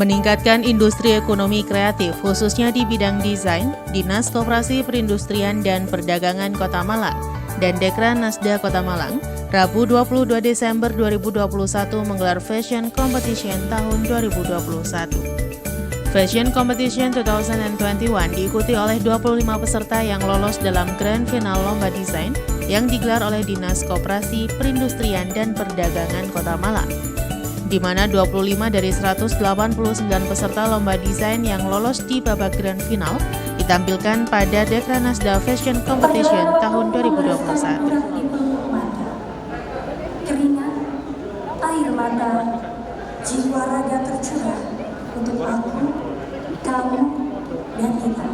Meningkatkan industri ekonomi kreatif, khususnya di bidang desain, Dinas Koperasi Perindustrian dan Perdagangan Kota Malang dan Dekran Nasda Kota Malang, Rabu 22 Desember 2021 menggelar Fashion Competition tahun 2021. Fashion Competition 2021 diikuti oleh 25 peserta yang lolos dalam Grand Final Lomba Desain yang digelar oleh Dinas Koperasi Perindustrian dan Perdagangan Kota Malang, di mana 25 dari 189 peserta lomba desain yang lolos di babak grand final ditampilkan pada Dekran Nasda Fashion Competition tahun 2021. Keringat, air mata, jiwa raga tercurah untuk aku, kamu, dan kita.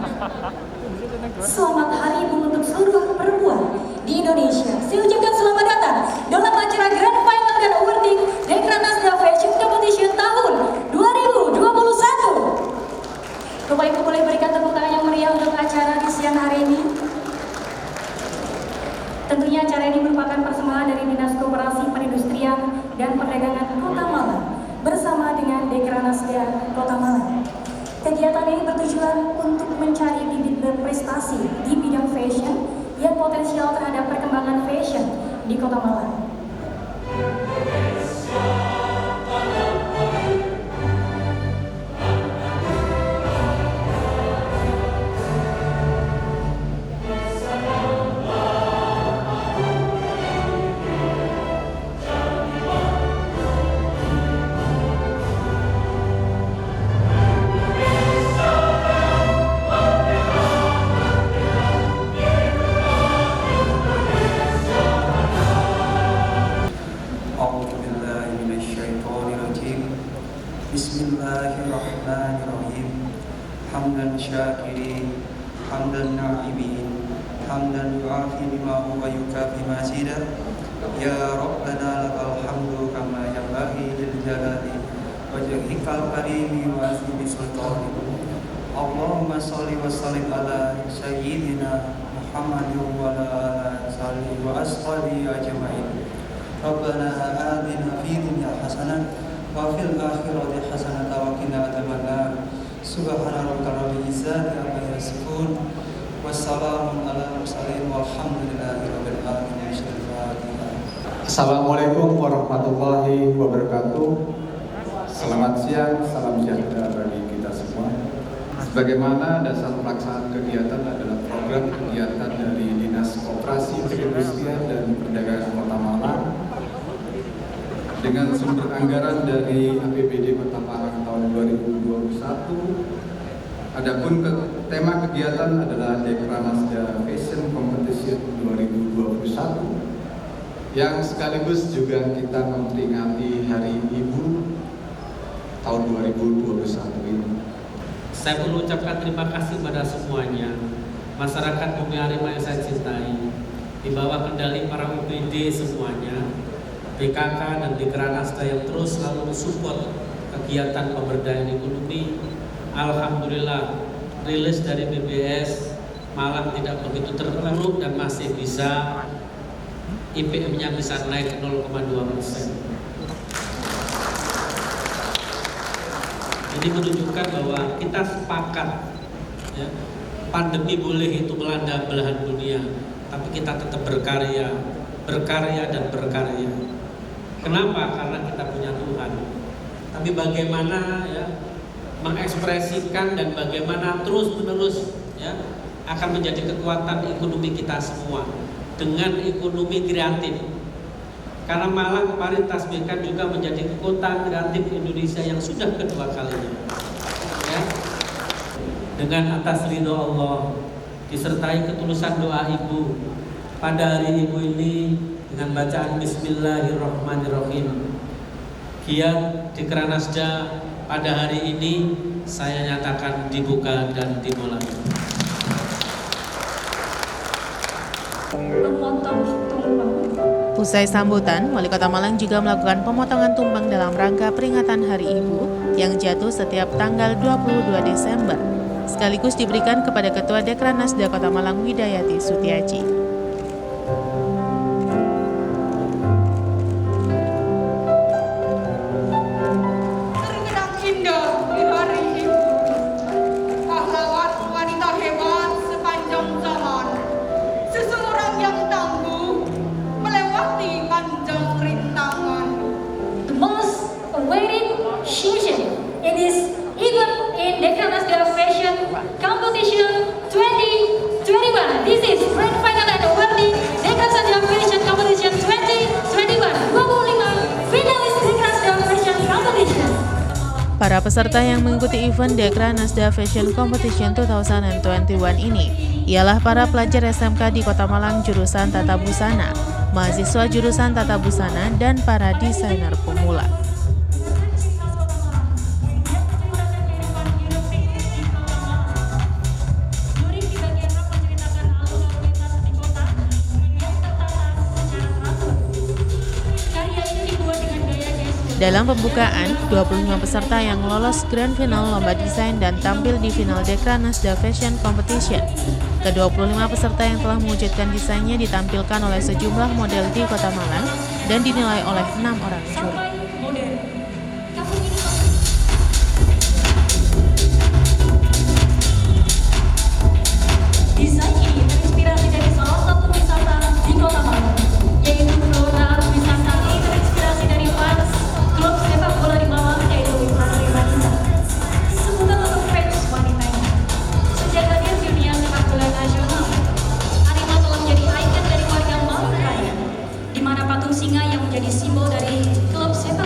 Selamat Hari Ibu untuk seluruh perempuan di Indonesia. Saya ucapkan selamat datang dalam acara Grand Final dan Awarding Dekran Nasda Fashion Competition tahun 2021. Bapak Ibu boleh berikan tepuk tangan yang meriah untuk acara di siang hari ini. Tentunya acara ini merupakan persembahan dari Dinas Koperasi Perindustrian dan Perdagangan Kota Malang bersama dengan Dekran Nasda Kota Malang. Kegiatan ini bertujuan untuk mencari bibit berprestasi di bidang fashion yang potensial terhadap perkembangan fashion di Kota Malang. Bismillahirrahmanirrahim. Hamdan syakirin, hamdan na'ibin, hamdan yu'afi bima huwa yukafi mazidah. Ya Rabbana lakal hamdu kama yanbaghi lil jalali wajhikal karimi wa azimi sultanik. Allahumma shalli wa sallim ala sayyidina Muhammadin wa ala alihi wa ashabihi ajma'in. Rabbana atina fid dunya hasanah wa fil akhirati hasanatan wa qina adzabannar. Subhana rabbika rabbil izzati amma yasifun wa salamun alal mursalin walhamdulillahi rabbil alamin. Assalamualaikum warahmatullahi wabarakatuh. Selamat siang, salam sejahtera bagi kita semua. Sebagaimana dasar pelaksanaan kegiatan adalah program kegiatan dari Dinas Koperasi Perindustrian dan Perdagangan Kota Malang dengan sumber anggaran dari APBD Kota Malang tahun 2021. Adapun tema kegiatan adalah Dekran Nasda Fashion Competition 2021 yang sekaligus juga kita memperingati Hari Ibu tahun 2021 ini. Saya mengucapkan terima kasih pada semuanya, masyarakat Bumi Arima yang saya cintai, di bawah kendali para UPD semuanya, PKK dan Dekran Nasda yang terus selalu mensupport kegiatan pemberdayaan ekonomi. Alhamdulillah, rilis dari BPS Malang tidak begitu terpuruk dan masih bisa IPM-nya bisa naik 0,2%. Ini menunjukkan bahwa kita sepakat, ya, pandemi boleh itu melanda belahan dunia, tapi kita tetap berkarya dan berkarya. Kenapa? Karena kita punya Tuhan. Tapi bagaimana ya mengekspresikan dan bagaimana terus-menerus ya akan menjadi kekuatan ekonomi kita semua dengan ekonomi kreatif. Karena Malang kemarin tasbihkan juga menjadi kota kreatif Indonesia yang sudah kedua kalinya. Ya. Dengan atas ridho Allah disertai ketulusan doa ibu pada hari ibu ini dengan bacaan Bismillahirrahmanirrahim, giat Dekran Nasda pada hari ini saya nyatakan dibuka dan dimulai. Usai sambutan, Wali Kota Malang juga melakukan pemotongan tumpeng dalam rangka peringatan Hari Ibu yang jatuh setiap tanggal 22 Desember, sekaligus diberikan kepada Ketua Dekran Nasda Kota Malang Widayati Sutiaji. Tergenang indah appreciation in this event in Dekra Nasda Fashion Competition 2021. This is grand final and awarding Dekra Nasda Fashion Competition 2021. 25 finalis Dekra Nasda Fashion Competition. Para peserta yang mengikuti event Dekra Nasda Fashion Competition 2021 ini ialah para pelajar SMK di Kota Malang jurusan Tata Busana, mahasiswa jurusan Tata Busana, dan para desainer pemula. Dalam pembukaan, 25 peserta yang lolos grand final lomba desain dan tampil di final Dekra Nasda Fashion Competition. Ke-25 peserta yang telah mewujudkan desainnya ditampilkan oleh sejumlah model di Kota Malang dan dinilai oleh 6 orang juri. Desain ini terinspirasi dari salah satu wisata di Kota Malang, yaitu Flora Wisata. Ini terinspirasi dari fans klub sepak bola di Malang, yaitu Arema Wanita. Sebutan untuk fans wanitanya. Sejak hadir di dunia sepak bola nasional, Arema telah menjadi ikon dari warga Malang Raya, di mana patung singa yang menjadi simbol dari klub sepak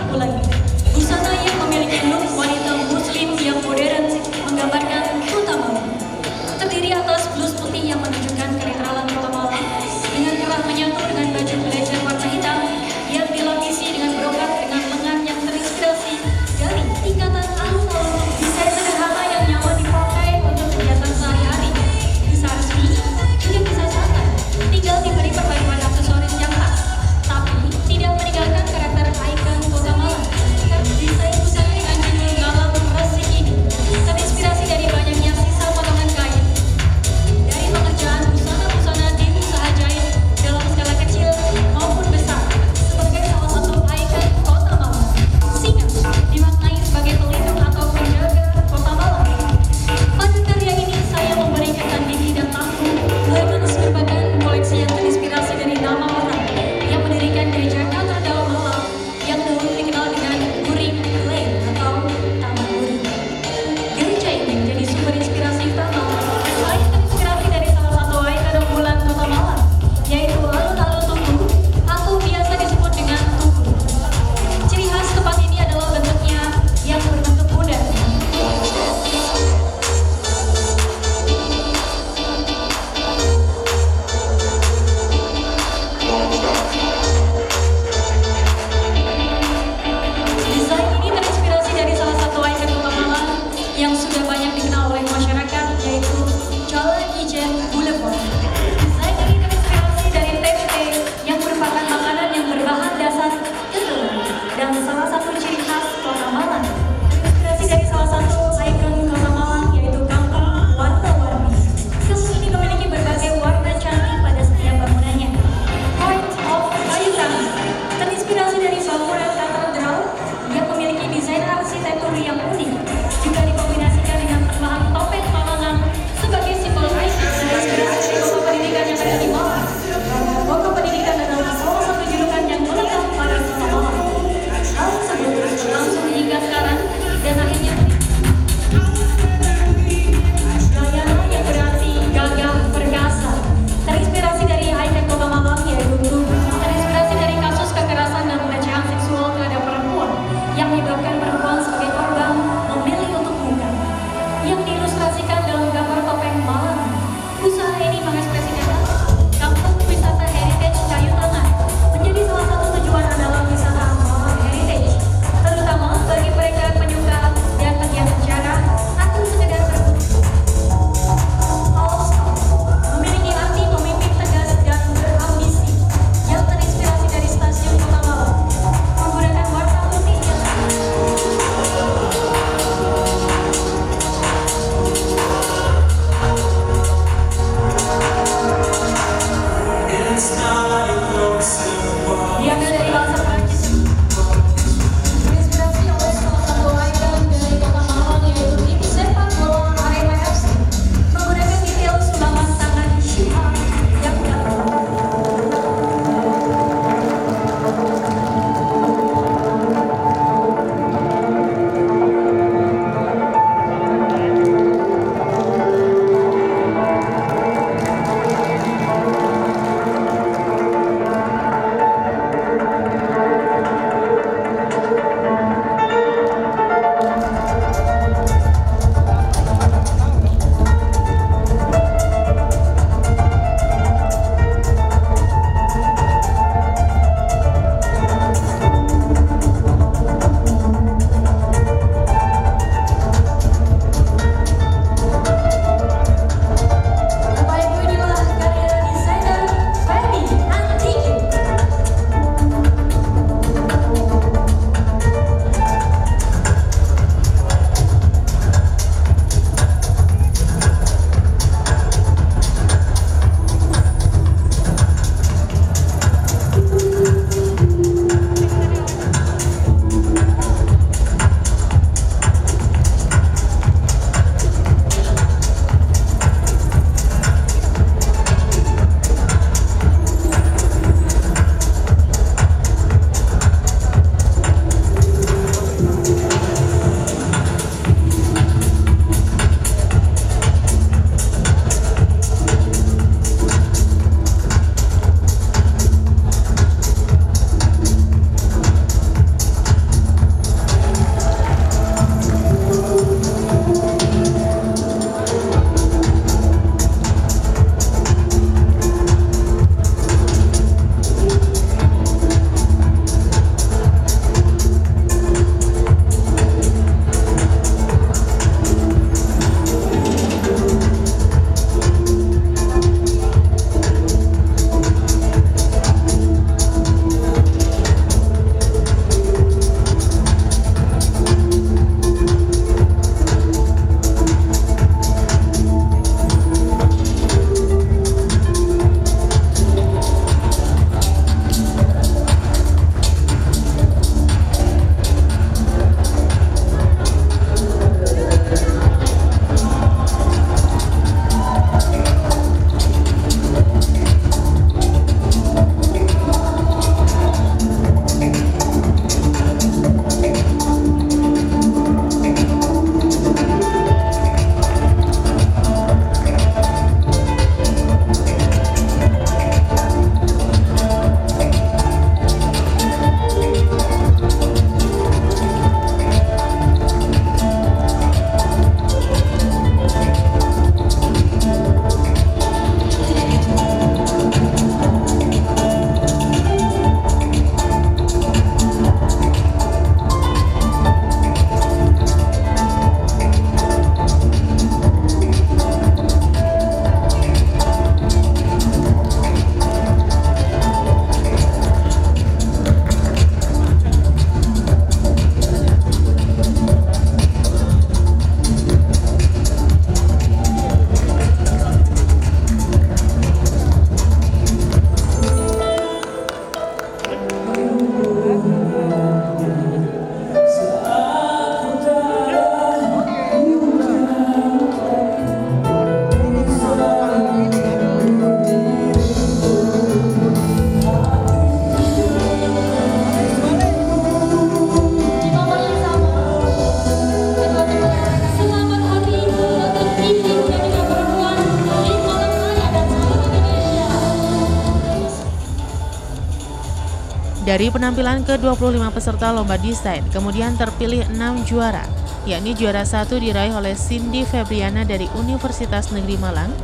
Dari penampilan ke-25 peserta lomba desain, kemudian terpilih 6 juara, yakni juara 1 diraih oleh Cindy Febriana dari Universitas Negeri Malang,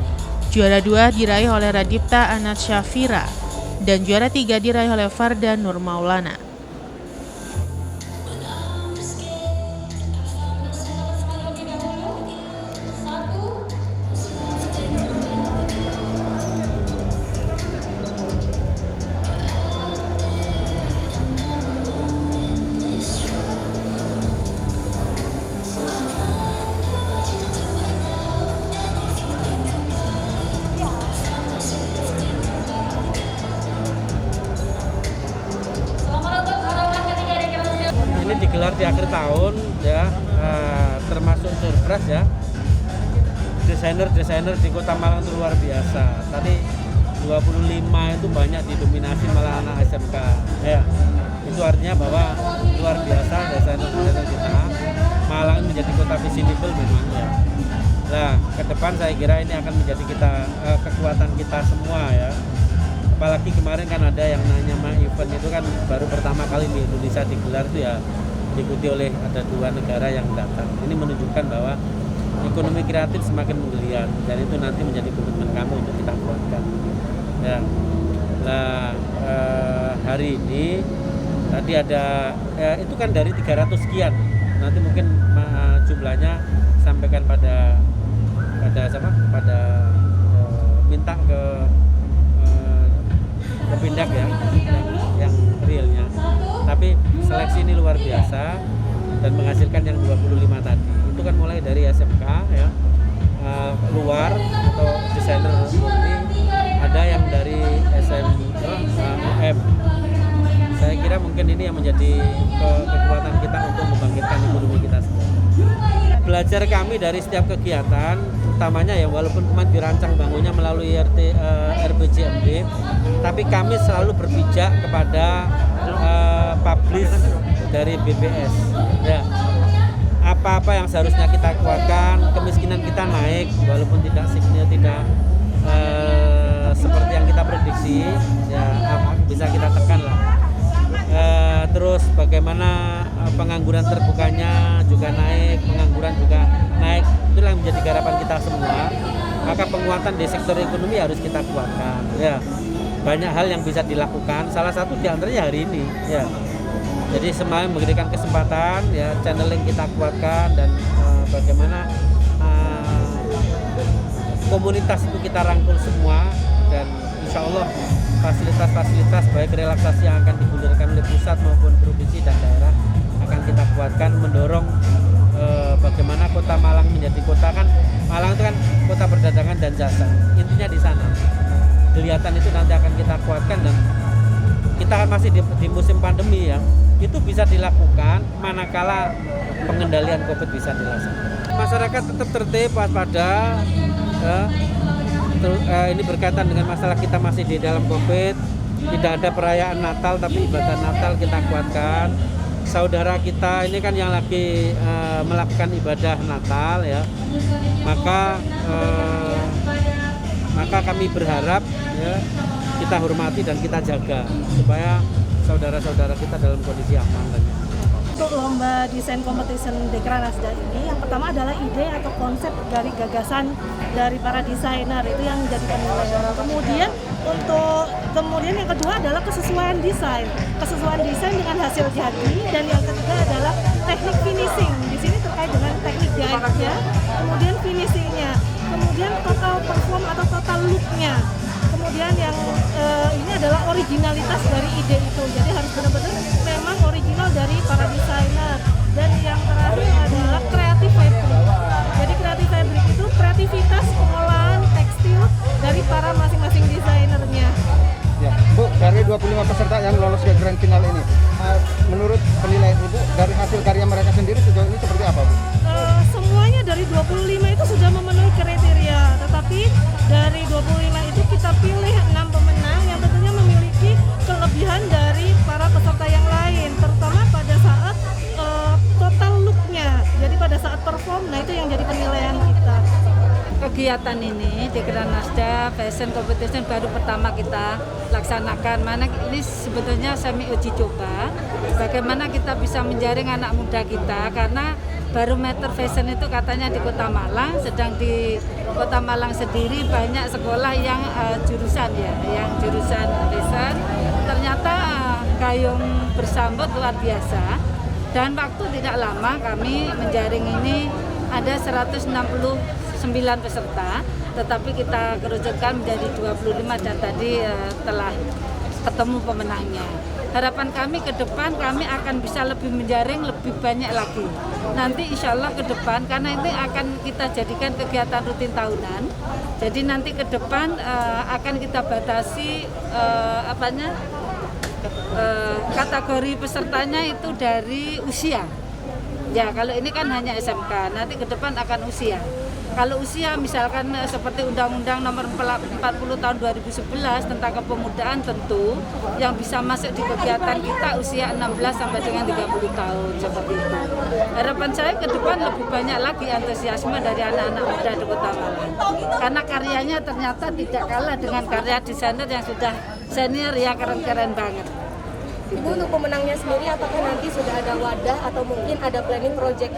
juara 2 diraih oleh Radipta Anat Syafira, dan juara 3 diraih oleh Farda Nur Maulana. Ini digelar di akhir tahun ya, termasuk surprise ya. Desainer di Kota Malang itu luar biasa. Tadi 25 itu banyak didominasi malah anak SMK ya. Itu artinya bahwa luar biasa desainer kita. Malang menjadi kota visible memang ya. Nah, ke depan saya kira ini akan menjadi kekuatan kita semua ya. Apalagi kemarin kan ada yang nanya event itu kan baru pertama kali di Indonesia digelar itu ya, diikuti oleh ada 2 negara yang datang. Ini menunjukkan bahwa ekonomi kreatif semakin menggeliat dan itu nanti menjadi komitmen kami untuk kita kuatkan. Ya. Nah, hari ini tadi ada itu kan dari 300 sekian. Nanti mungkin jumlahnya sampaikan pada minta ke Pindak ya, yang realnya. Tapi seleksi ini luar biasa dan menghasilkan yang 25 tadi. Itu kan mulai dari SMK ya, luar atau desainer murni, ada yang dari UM. Saya kira mungkin ini yang menjadi kekuatan kita untuk membangkitkan ekonomi kita semua. Belajar kami dari setiap kegiatan, utamanya ya walaupun kemarin dirancang bangunnya melalui RPJMD, tapi kami selalu berpijak kepada publish dari BPS. Ya, apa-apa yang seharusnya kita kuatkan, kemiskinan kita naik walaupun tidak seperti yang kita prediksi, ya apa bisa kita tekan lah. Terus bagaimana pengangguran terbukanya juga naik, pengangguran juga naik, itulah yang menjadi harapan kita semua. Maka penguatan di sektor ekonomi harus kita kuatkan. Ya, banyak hal yang bisa dilakukan. Salah satu diantaranya hari ini. Ya, jadi semuanya memberikan kesempatan, ya channeling kita kuatkan dan bagaimana komunitas itu kita rangkul semua dan insya Allah fasilitas-fasilitas baik relaksasi yang akan digulirkan oleh pusat maupun provinsi dan daerah akan kita kuatkan, mendorong bagaimana kota Malang menjadi kota, kan Malang itu kan kota perdagangan dan jasa, intinya di sana. Kelihatan itu nanti akan kita kuatkan dan kita kan masih di musim pandemi ya, itu bisa dilakukan manakala pengendalian COVID bisa dilaksanakan. Masyarakat tetap tertib, waspada. Ini berkaitan dengan masalah kita masih di dalam COVID, tidak ada perayaan Natal tapi ibadah Natal kita kuatkan. Saudara kita ini kan yang lagi melakukan ibadah Natal ya, maka kami berharap ya, kita hormati dan kita jaga supaya saudara-saudara kita dalam kondisi aman. Untuk lomba desain competition Dekra Nasda ini, yang pertama adalah ide atau konsep dari gagasan dari para desainer itu yang menjadi penilaian. Kemudian yang kedua adalah kesesuaian desain dengan hasil jadi, dan yang ketiga adalah teknik finishing. Di sini terkait dengan teknik jahitnya, kemudian finishingnya, kemudian total perform atau total looknya. Kemudian yang ini adalah originalitas dari ide itu, jadi harus benar-benar memang original dari para desainer. Dan yang terakhir adalah kreatif fabric. Jadi kreatif fabric itu kreativitas pengolahan tekstil dari para masing-masing desainernya. Ya, Bu, dari 25 peserta yang lolos ke grand final ini, menurut penilaian Ibu dari hasil karya mereka sendiri sejauh ini seperti apa, Bu? Semuanya dari 25 itu sudah memenuhi kriteria, tetapi dari 25 itu kita pilih 6 pemenang yang tentunya memiliki kelebihan dari para peserta yang lain, terutama pada saat total look-nya. kegiatan ini Dekranasda Fashion Competition baru pertama kita laksanakan. Mana ini sebetulnya semi uji coba bagaimana kita bisa menjaring anak muda kita, karena barometer fashion itu katanya di Kota Malang, sedang di Kota Malang sendiri banyak sekolah yang jurusan fashion. Ternyata gayung bersambut luar biasa, dan waktu tidak lama kami menjaring ini ada 169 peserta, tetapi kita kerucutkan menjadi 25 dan tadi telah ketemu pemenangnya. Harapan kami ke depan kami akan bisa lebih menjaring lebih banyak lagi. Nanti insya Allah ke depan, karena ini akan kita jadikan kegiatan rutin tahunan. Jadi nanti ke depan akan kita batasi kategori pesertanya itu dari usia. Ya, kalau ini kan hanya SMK, nanti ke depan akan usia. Kalau usia misalkan seperti Undang-Undang Nomor 40 Tahun 2011 tentang kepemudaan, tentu yang bisa masuk di kegiatan kita usia 16 sampai dengan 30 tahun seperti itu. Harapan saya ke depan lebih banyak lagi antusiasme dari anak-anak muda di Kota Malang. Karena karyanya ternyata tidak kalah dengan karya desainer yang sudah senior ya, keren-keren banget. Ibu, untuk pemenangnya sendiri apakah nanti sudah ada wadah atau mungkin ada planning project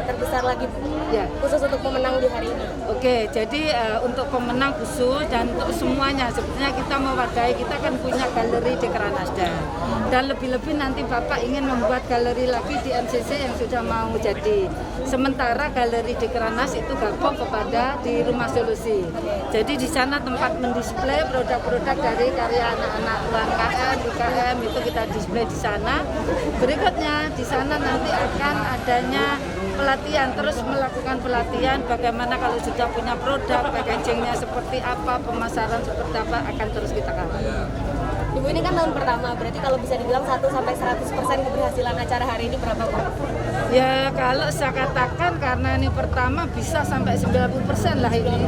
terbesar lagi, Bu? Ya. Khusus untuk pemenang di hari ini? Oke, jadi untuk pemenang khusus dan untuk semuanya sebetulnya kita mewadahi, kita kan punya galeri Dekranasda, dan lebih-lebih nanti Bapak ingin membuat galeri lagi di MCC yang sudah mau jadi. Sementara galeri Dekranas itu gabung kepada di Rumah Solusi. Jadi di sana tempat mendisplay produk-produk dari karya anak-anak UMKM, UKM itu kita display di sana. Berikutnya di sana nanti akan adanya pelatihan, terus melakukan pelatihan bagaimana kalau sudah punya produk, packagingnya seperti apa, pemasaran seperti apa, akan terus kita kawal. Ibu, ini kan tahun pertama, berarti kalau bisa dibilang 1-100% keberhasilan acara hari ini berapa, Bu? Ya kalau saya katakan karena ini pertama bisa sampai 90% lah ini.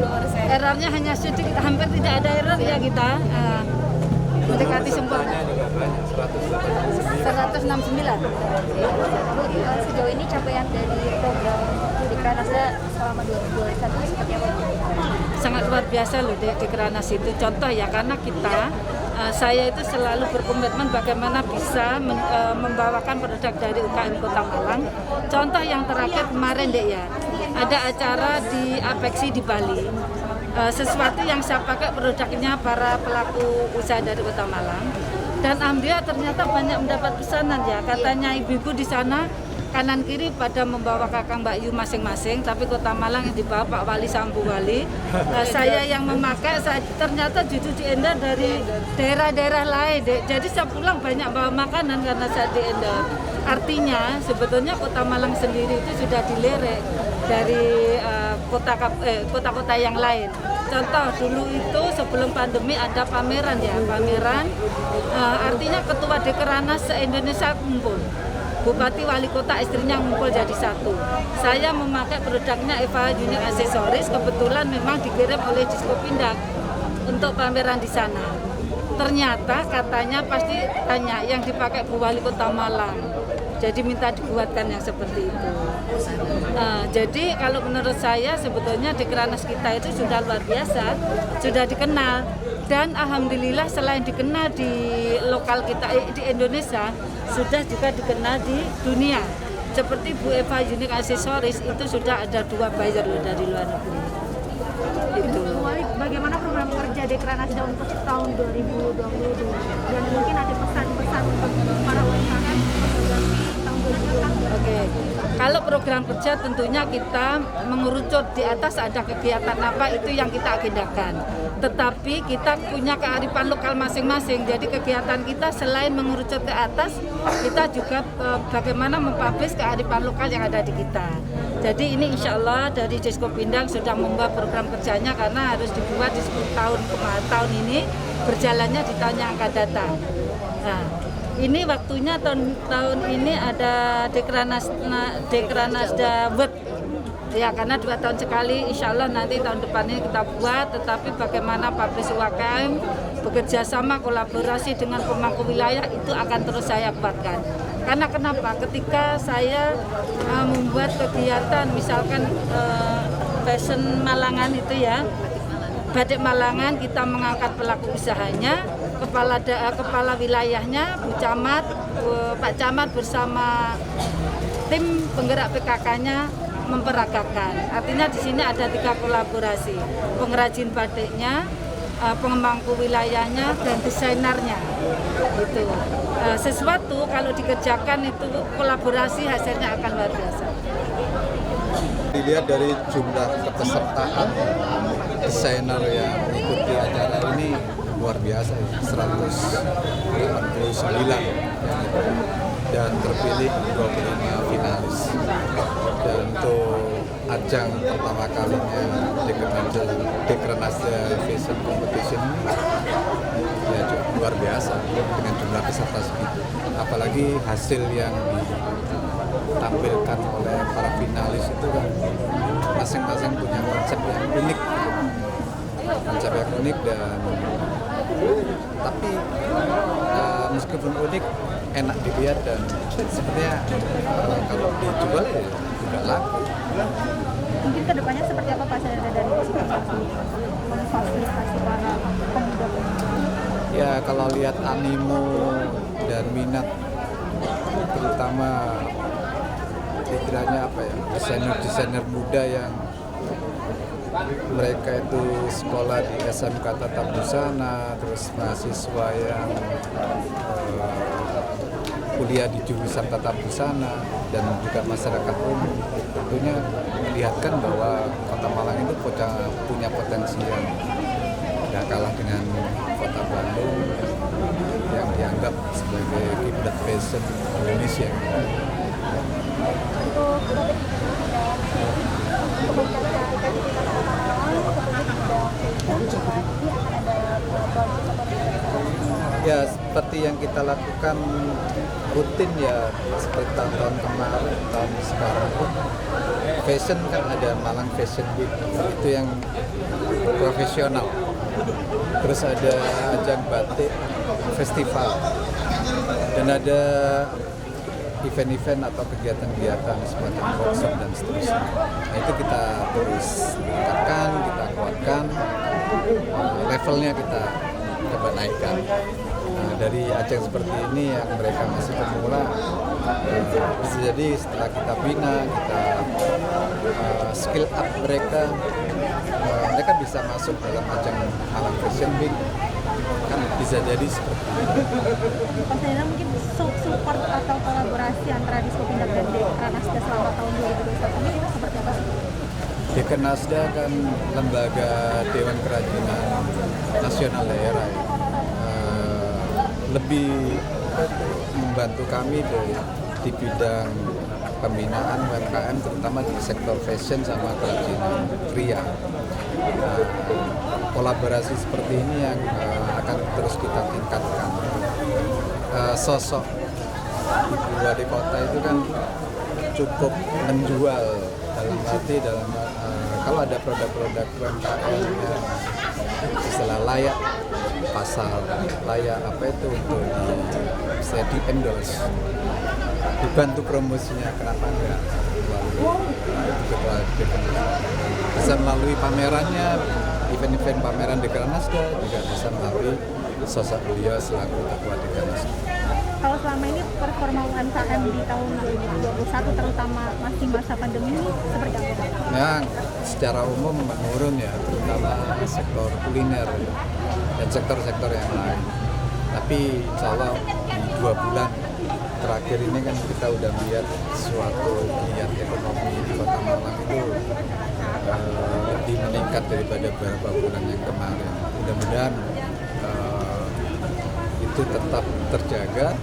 Errornya hanya sedikit, hampir tidak ada error ya kita. Mendekati sempurna. 169. Bu, sejauh ini capaian dari program Dekranasda selama 2021 seperti apa, Bu? Sangat luar biasa loh Dekranas itu. Contoh ya, karena saya itu selalu berkomitmen bagaimana bisa membawakan produk dari UKM Kota Malang. Contoh yang terakhir kemarin ya, ada acara di Apexi di Bali. Sesuatu yang saya pakai produknya para pelaku usaha dari Kota Malang, dan alhamdulillah ternyata banyak mendapat pesanan ya. Katanya ibu-ibu di sana kanan kiri pada membawa kakang Mbak Yu masing-masing, tapi Kota Malang yang dibawa Pak Wali Sambu Wali. Saya yang memakai, ternyata justru diendor dari daerah-daerah lain. Jadi saya pulang banyak bawa makanan karena saya diendor. Artinya sebetulnya Kota Malang sendiri itu sudah dilirik dari kota-kota yang lain. Contoh dulu itu sebelum pandemi ada pameran ya, artinya ketua Dekranas se-Indonesia kumpul. Bupati, wali kota, istrinya ngumpul jadi satu. Saya memakai produknya Eva Unique Accessories, kebetulan memang dikirim oleh Diskopindak untuk pameran di sana. Ternyata katanya pasti tanya yang dipakai Bu Wali Kota Malang. Jadi minta dibuatkan yang seperti itu. Jadi kalau menurut saya sebetulnya Dekranas kita itu sudah luar biasa, sudah dikenal. Dan alhamdulillah selain dikenal di lokal kita di Indonesia, sudah juga dikenal di dunia. Seperti Bu Eva Unique Accessories itu sudah ada 2 buyer dari luar negeri. Itu. Bagaimana program kerja Dekranasda untuk tahun 2022 dan mungkin ada pesan-pesan untuk para UMKM tahun 2022? Oke. Kalau program kerja tentunya kita mengerucut di atas ada kegiatan apa itu yang kita agendakan. Tetapi kita punya kearifan lokal masing-masing. Jadi kegiatan kita selain mengerucut ke atas, kita juga bagaimana mempublish kearifan lokal yang ada di kita. Jadi ini insya Allah dari Diskopindak sudah membuat program kerjanya karena harus dibuat di 10 tahun ini, berjalannya di tahun yang akan datang. Nah, ini waktunya tahun ini ada Dekranasda World. Ya karena 2 tahun sekali, insya Allah nanti tahun depan ini kita buat, tetapi bagaimana publish UKM bekerja sama kolaborasi dengan pemangku wilayah itu akan terus saya buatkan. Karena kenapa? Ketika saya membuat kegiatan misalkan fashion Malangan itu ya, Batik Malangan, kita mengangkat pelaku usahanya, kepala wilayahnya, Bu Camat, Pak Camat bersama tim penggerak PKK-nya memperagakan. Artinya di sini ada 3 kolaborasi, pengrajin batiknya, pemangku wilayahnya, dan desainernya. Itu sesuatu kalau dikerjakan itu kolaborasi hasilnya akan luar biasa. Dilihat dari jumlah kepesertaan desainer yang mengikuti acara ini luar biasa, 189 dan terpilih 25 finalis. Dan untuk ajang pertama kalinya Dekranasda Fashion Competition ini ya luar biasa dengan jumlah peserta segitu. Apalagi hasil yang ditampilkan oleh para finalis itu kan masing-masing punya konsep yang unik, dan tapi meskipun unik enak dilihat dan sepertinya kalau dijual ya juga laku. Mungkin kedepannya seperti apa Pak Sadar dari memfasilitasi para pemuda? Ya kalau lihat animo dan minat, terutama istilahnya apa ya, desainer muda yang mereka itu sekolah di SMK Tata Busana, terus mahasiswa yang kuliah di jurusan Tata Busana, dan juga masyarakat umum, tentunya melihatkan bahwa Kota Malang itu punya potensi yang tidak kalah dengan Kota Bandung yang dianggap sebagai kiblat fashion Indonesia. Ya seperti yang kita lakukan rutin ya, seperti tahun-tahun kemarin, tahun sekarang pun fashion kan ada Malang Fashion Week, itu yang profesional. Terus ada ajang batik festival dan ada event-event atau kegiatan-kegiatan semacam workshop dan seterusnya. Nah, itu kita terus tingkatkan, kita kuatkan, levelnya kita coba naikkan. Nah, dari ajang seperti ini yang mereka masih pemula, bisa jadi setelah kita bina, kita skill up mereka, mereka bisa masuk dalam ajang Malang Fashion Week, kan bisa jadi seperti itu. Pak Sadar, mungkin support atau kolaborasi antara Diskopindak dan Dekranasda selama tahun 2021 ini seperti apa sih? Dekranasda kan lembaga Dewan Kerajinan Nasional Daerah ya. Lebih membantu kami di bidang pembinaan UMKM, terutama di sektor fashion sama kerajinan pria. Kolaborasi seperti ini yang akan terus kita tingkatkan. Sosok ibu wali kota itu kan cukup menjual, dalam arti kalau ada produk-produk UMKM yang istilah layak pasar, layak apa itu untuk bisa di endorse, dibantu promosinya, kenapa enggak bisa melalui pamerannya, event-event pameran Dekranasda, juga bisa melalui sosok beliau selaku ketua Dekranasda. Kalau selama ini performa UMKM di tahun 2021 terutama masih masa pandemi ini seperti apa? Nah, secara umum menurun ya, terutama sektor kuliner dan sektor-sektor yang lain. Tapi insya Allah di 2 bulan terakhir ini kan kita udah melihat suatu geliat ekonomi di Kota Malang itu lebih meningkat daripada beberapa bulan yang kemarin. Mudah-mudahan itu tetap terjaga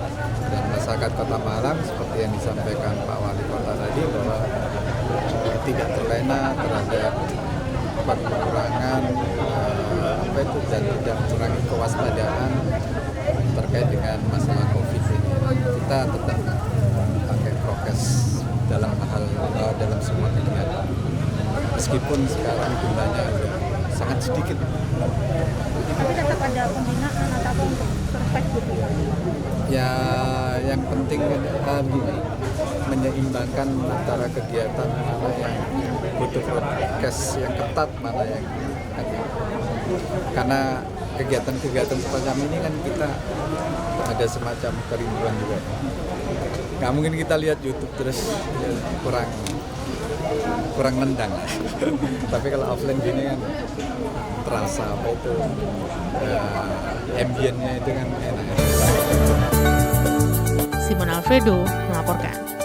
dan masyarakat Kota Malang seperti yang disampaikan Pak Wali Kota tadi, bahwa tidak terlena terhadap pengurangan dan tidak mengurangi kewaspadaan terkait dengan masalah COVID ini. Kita tetap pakai prokes dalam semua kegiatan, meskipun sekarang jumlahnya sudah sangat sedikit. Tapi tetap ada pembinaan atau apa untuk survive gitu ya? Yang penting menyeimbangkan antara kegiatan mana yang butuh prokes yang ketat, mana yang karena kegiatan-kegiatan semacam ini kan kita ada semacam kerinduan juga. Nggak mungkin kita lihat YouTube terus ya, kurang nendang. Tapi kalau offline gini kan terasa apa itu ambience-nya itu kan enak. Simon Alfredo melaporkan.